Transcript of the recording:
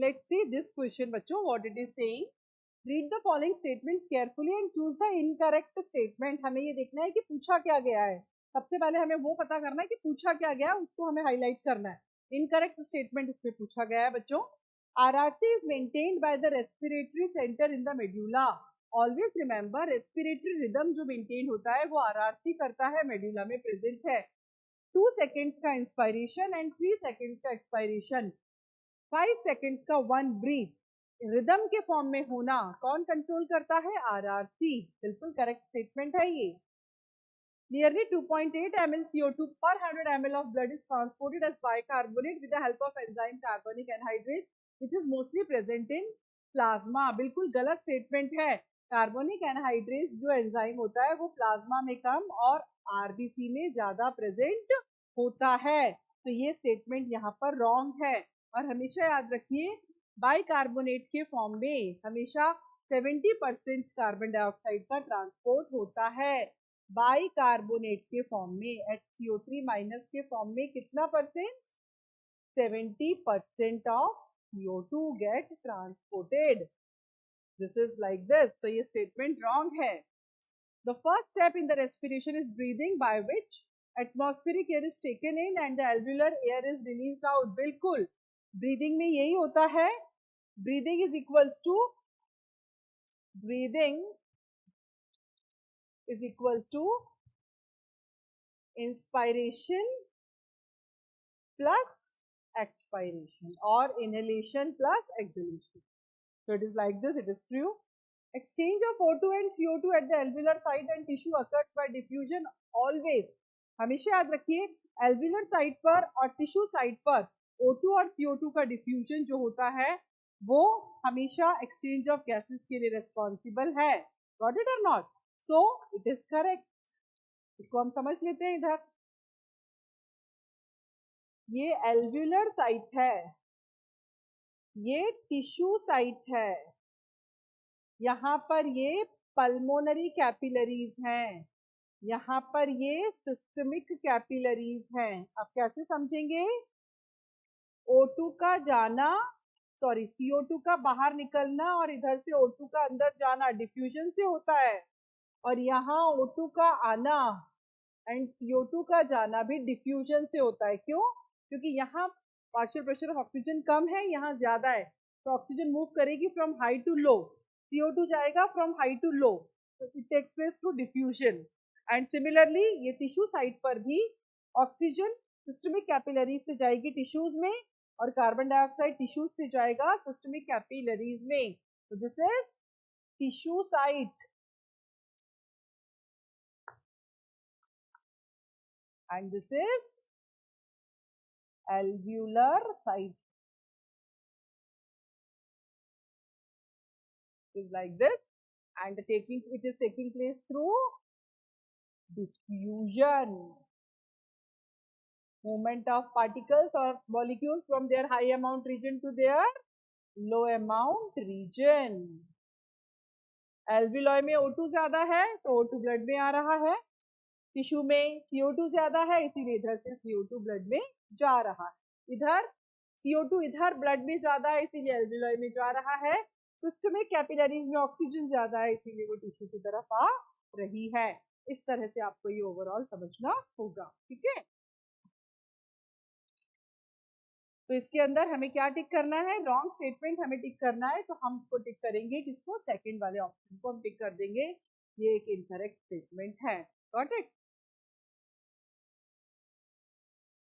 Let's see this question बच्चों, what it is saying. Read the following statements carefully and choose the incorrect statement. हमें ये देखना है कि पूछा क्या गया है. सबसे पहले हमें वो पता करना है कि पूछा क्या गया है, उसको हमें हाईलाइट करना है. इनकरेक्ट स्टेटमेंट इसमें पूछा गया है बच्चों. RRC is maintained by the respiratory center in the medulla. Always remember respiratory rhythm जो maintain होता है वो RRC करता है, medulla में present है. 2 seconds का inspiration and 3 seconds का expiration. 5 seconds का 1 breath. रिदम के फॉर्म में होना कौन कंट्रोल करता है? RRC. बिल्कुल करेक्ट स्टेटमेंट है ये. Nearly 2.8 ml CO2 per 100 ml of blood is transported as bicarbonate with the help of enzyme carbonic anhydrase, which is mostly present in plasma. बिल्कुल गलत स्टेटमेंट है. कार्बोनिक एनहाइड्रेस जो enzyme होता है वो प्लाज्मा में कम और आरबीसी में ज्यादा प्रेजेंट होता है. तो ये स्टेटमेंट यहाँ पर रॉन्ग है. और हमेशा याद रखिए बाइकार्बोनेट के फॉर्म में हमेशा 70% कार्बन डाइऑक्साइड का ट्रांसपोर्ट होता है. बाइकार्बोनेट के फॉर्म में HCO3 माइनस के फॉर्म में कितना percent? 70% of CO2 get transported. This is like this. तो ये स्टेटमेंट रॉन्ग है. The first step in the respiration is breathing, by which atmospheric air is taken in and the alveolar air is released out. बिल्कुल breathing में यही होता है. Breathing is equals to inspiration plus expiration और inhalation plus exhalation. So it is like this. It is true. Exchange of O2 and CO2 at the alveolar site and tissue occurs by diffusion always. हमेशा याद रखिए alveolar site पर और tissue site पर O2 और CO2 का diffusion जो होता है वो हमेशा exchange of gases के लिए responsible है. Got it or not? So it is correct. इसको हम समझ लेते हैं. इधर ये alveolar site है, ये टिश्यू साइट है, यहाँ पर ये पल्मोनरी कैपिलरीज हैं, यहाँ पर ये सिस्टमिक कैपिलरीज हैं. अब कैसे समझेंगे? O2 का जाना, सॉरी CO2 का बाहर निकलना और इधर से O2 का अंदर जाना डिफ्यूजन से होता है. और यहाँ O2 का आना एंड CO2 का जाना भी डिफ्यूजन से होता है. क्यों? क्योंकि यहाँ पार्शियल प्रेशर ऑफ ऑक्सीजन कम है, यहाँ ज्यादा है, तो ऑक्सीजन मूव करेगी from high to low. CO2 जाएगा फ्रॉम हाई टू लो. तो it takes place through diffusion. And similarly ये टिश्यू साइट पर भी ऑक्सीजन सिस्टमिक कैपिलरीज से जाएगी टिश्यूज में और कार्बन डाइऑक्साइड टिश्यूज से जाएगा सिस्टमिक कैपिलरीज में. तो this is tissue site and this is alveolar site. Is like this, and it is taking place through diffusion. Movement of particles or molecules from their high amount region to their low amount region. Alveoli में O2 ज्यादा है तो O2 blood में आ रहा है. Tissue में CO2 ज्यादा है इसीलिए इधर से CO2 ब्लड में जा रहा है. इधर CO2 इधर ब्लड में ज्यादा है इसीलिए एल्वियोलाई में जा रहा है. सिस्टमिक कैपिलरीज में ऑक्सीजन ज्यादा है इसीलिए वो टिश्यू की तरफ आ रही है. इस तरह से आपको ये ओवरऑल समझना होगा. ठीक है. तो इसके अंदर हमें क्या टिक करना है? रॉन्ग स्टेटमेंट हमें टिक करना है. तो हम इसको टिक करेंगे, किसको? सेकंड वाले ऑप्शन को हम टिक कर देंगे. ये एक इनकरेक्ट स्टेटमेंट है. Got it?